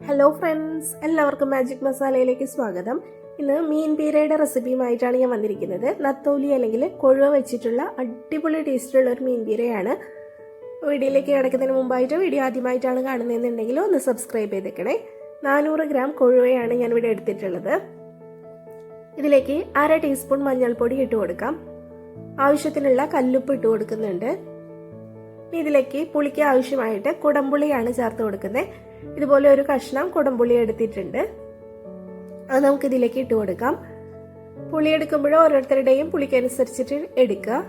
Hello friends, എല്ലാവർക്കും magic മസാലയിലേക്ക് സ്വാഗതം. ഇന്ന് മീൻ പീരയുടെ റെസിപ്പിയുമായിട്ടാണ് ഞാൻ വന്നിരിക്കുന്നത്. നത്തോലി അല്ലെങ്കിൽ കൊഴുവ വെച്ചിട്ടുള്ള അടിപൊളി ടേസ്റ്റുള്ള ഒരു മീൻ പീരയാണ്. വീഡിയോയിലേക്ക് കിടക്കുന്നതിന് മുമ്പായിട്ട് വീഡിയോ ആദ്യമായിട്ടാണ് കാണുന്നതെന്നുണ്ടെങ്കിൽ ഒന്ന് സബ്സ്ക്രൈബ് ചെയ്തേക്കണേ. 400 ഗ്രാം കൊഴുവയാണ് ഞാൻ ഇവിടെ എടുത്തിട്ടുള്ളത്. ഇതിലേക്ക് 1/2 ടീസ്പൂൺ മഞ്ഞൾപ്പൊടി ഇട്ട് കൊടുക്കാം. ആവശ്യത്തിനുള്ള കല്ലുപ്പ് ഇട്ട് കൊടുക്കുന്നുണ്ട്. ഇതിലേക്ക് പുളിക്ക് ആവശ്യമായിട്ട് കുടംപുളിയാണ് ചേർത്ത് കൊടുക്കുന്നത്. ഇതുപോലെ ഒരു കഷ്ണം കുടംപുളി എടുത്തിട്ടുണ്ട്. അത് നമുക്ക് ഇതിലേക്ക് ഇട്ട് കൊടുക്കാം. പുളി എടുക്കുമ്പോൾ ഓരോരുത്തരുടെയും പുളിക്കനുസരിച്ചിട്ട് എടുക്കുക.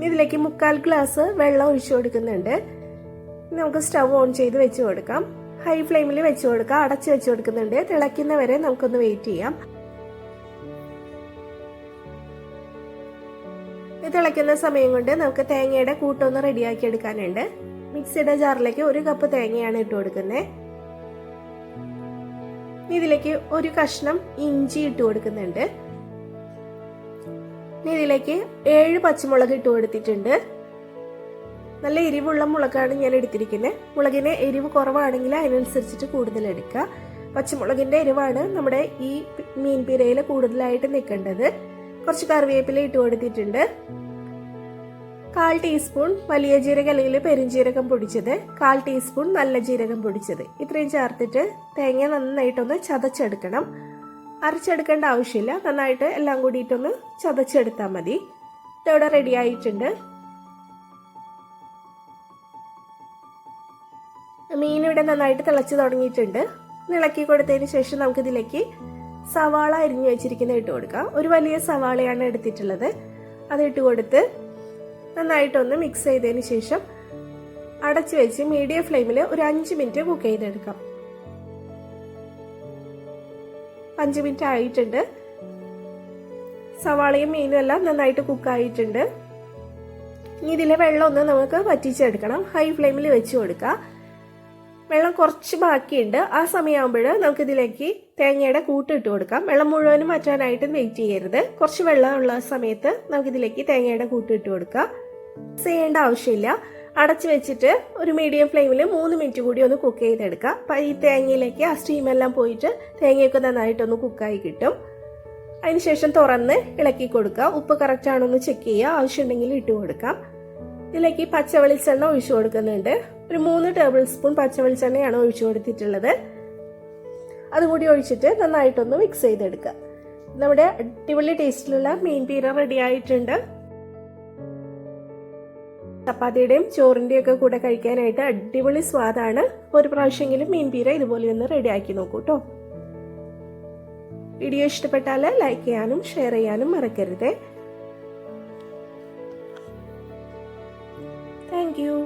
ഇതിലേക്ക് 1/4 ഗ്ലാസ് വെള്ളം ഒഴിച്ചു കൊടുക്കുന്നുണ്ട്. നമുക്ക് സ്റ്റവ് ഓൺ ചെയ്ത് വെച്ച് കൊടുക്കാം. ഹൈ ഫ്ലെയിമിൽ വെച്ച് കൊടുക്കാം. അടച്ചു വെച്ച് കൊടുക്കുന്നുണ്ട്. തിളയ്ക്കുന്നവരെ നമുക്കൊന്ന് വെയിറ്റ് ചെയ്യാം. തിളയ്ക്കുന്ന സമയം കൊണ്ട് നമുക്ക് തേങ്ങയുടെ കൂട്ടൊന്ന് റെഡിയാക്കി എടുക്കാനുണ്ട്. മിക്സിയുടെ ജാറിലേക്ക് 1 കപ്പ് തേങ്ങയാണ് ഇട്ട് കൊടുക്കുന്നത്. ഇതിലേക്ക് ഒരു കഷ്ണം ഇഞ്ചി ഇട്ട് കൊടുക്കുന്നുണ്ട്. ഇതിലേക്ക് 7 പച്ചമുളക് ഇട്ട് കൊടുത്തിട്ടുണ്ട്. നല്ല എരിവുള്ള മുളകാണ് ഞാൻ എടുത്തിരിക്കുന്നത്. മുളകിന് എരിവ് കുറവാണെങ്കിൽ അതിനനുസരിച്ചിട്ട് കൂടുതൽ എടുക്കുക. പച്ചമുളകിന്റെ എരിവാണ് നമ്മുടെ ഈ മീൻ പീരയിൽ കൂടുതലായിട്ട് നിൽക്കേണ്ടത്. കുറച്ച് കറിവേപ്പില ഇട്ട് കൊടുത്തിട്ടുണ്ട്. 1/4 ടീസ്പൂൺ വലിയ ജീരകം അല്ലെങ്കിൽ പെരുംജീരകം പൊടിച്ചത്, 1/4 ടീസ്പൂൺ നല്ല ജീരകം പൊടിച്ചത്, ഇത്രയും ചേർത്തിട്ട് തേങ്ങ നന്നായിട്ടൊന്ന് ചതച്ചെടുക്കണം. അരച്ചെടുക്കേണ്ട ആവശ്യമില്ല. നന്നായിട്ട് എല്ലാം കൂടിയിട്ടൊന്ന് ചതച്ചെടുത്താൽ മതി. ഇതോടെ റെഡി ആയിട്ടുണ്ട്. മീൻ ഇവിടെ നന്നായിട്ട് തിളച്ച് തുടങ്ങിയിട്ടുണ്ട്. ഇളക്കി കൊടുത്തതിന് ശേഷം നമുക്കിതിലേക്ക് സവാള അരിഞ്ഞു വെച്ചിരിക്കുന്നത് ഇട്ട് കൊടുക്കാം. ഒരു വലിയ സവാളയാണ് എടുത്തിട്ടുള്ളത്. അത് ഇട്ട് കൊടുത്ത് നന്നായിട്ടൊന്ന് മിക്സ് ചെയ്തതിന് ശേഷം അടച്ചു വെച്ച് മീഡിയം ഫ്ലെയിമിൽ ഒരു 5 മിനിറ്റ് കുക്ക് ചെയ്തെടുക്കാം. 5 മിനിറ്റ് ആയിട്ടുണ്ട്. സവാളയും മീനും എല്ലാം നന്നായിട്ട് കുക്കായിട്ടുണ്ട്. ഇനി ഇതിലെ വെള്ളം ഒന്ന് നമുക്ക് വറ്റിച്ചെടുക്കണം. ഹൈ ഫ്ലെയിമിൽ വെച്ച് കൊടുക്കുക. വെള്ളം കുറച്ച് ബാക്കിയുണ്ട്. ആ സമയമാകുമ്പോൾ നമുക്കിതിലേക്ക് തേങ്ങയുടെ കൂട്ട് ഇട്ട് കൊടുക്കാം. വെള്ളം മുഴുവനും വറ്റാനായിട്ട് വെയിറ്റ് ചെയ്യരുത്. കുറച്ച് വെള്ളമുള്ള സമയത്ത് നമുക്കിതിലേക്ക് തേങ്ങയുടെ കൂട്ട് ഇട്ട് കൊടുക്കാം. മിക്സ് ചെയ്യേണ്ട ആവശ്യമില്ല. അടച്ചു വെച്ചിട്ട് ഒരു മീഡിയം ഫ്ലെയിമിൽ 3 മിനിറ്റ് കൂടി ഒന്ന് കുക്ക് ചെയ്തെടുക്കാം. അപ്പം ഈ തേങ്ങയിലേക്ക് ആ സ്റ്റീമെല്ലാം പോയിട്ട് തേങ്ങയൊക്കെ നന്നായിട്ടൊന്ന് കുക്കായി കിട്ടും. അതിനുശേഷം തുറന്ന് ഇളക്കി കൊടുക്കുക. ഉപ്പ് കറക്റ്റ് ആണോ എന്ന് ചെക്ക് ചെയ്യുക. ആവശ്യമുണ്ടെങ്കിൽ ഇട്ട് കൊടുക്കാം. ഇതിലേക്ക് പച്ച വെളിച്ചെണ്ണ ഒഴിച്ചു കൊടുക്കുന്നുണ്ട്. ഒരു 3 ടേബിൾ സ്പൂൺ പച്ച വെളിച്ചെണ്ണയാണ് ഒഴിച്ചു കൊടുത്തിട്ടുള്ളത്. അതുകൂടി ഒഴിച്ചിട്ട് നന്നായിട്ടൊന്ന് മിക്സ് ചെയ്തെടുക്കുക. നമ്മുടെ അടിപൊളി ടേസ്റ്റിലുള്ള മീൻ പീര റെഡി ആയിട്ടുണ്ട്. ചപ്പാത്തിയുടെയും ചോറിന്റെയും ഒക്കെ കൂടെ കഴിക്കാനായിട്ട് അടിപൊളി സ്വാദാണ്. ഒരു പ്രാവശ്യമെങ്കിലും മീൻ പീര ഇതുപോലെ ഒന്ന് റെഡി ആക്കി നോക്കൂ കേട്ടോ. വീഡിയോ ഇഷ്ടപ്പെട്ടാൽ ലൈക്ക് ചെയ്യാനും ഷെയർ ചെയ്യാനും മറക്കരുത്. Thank you.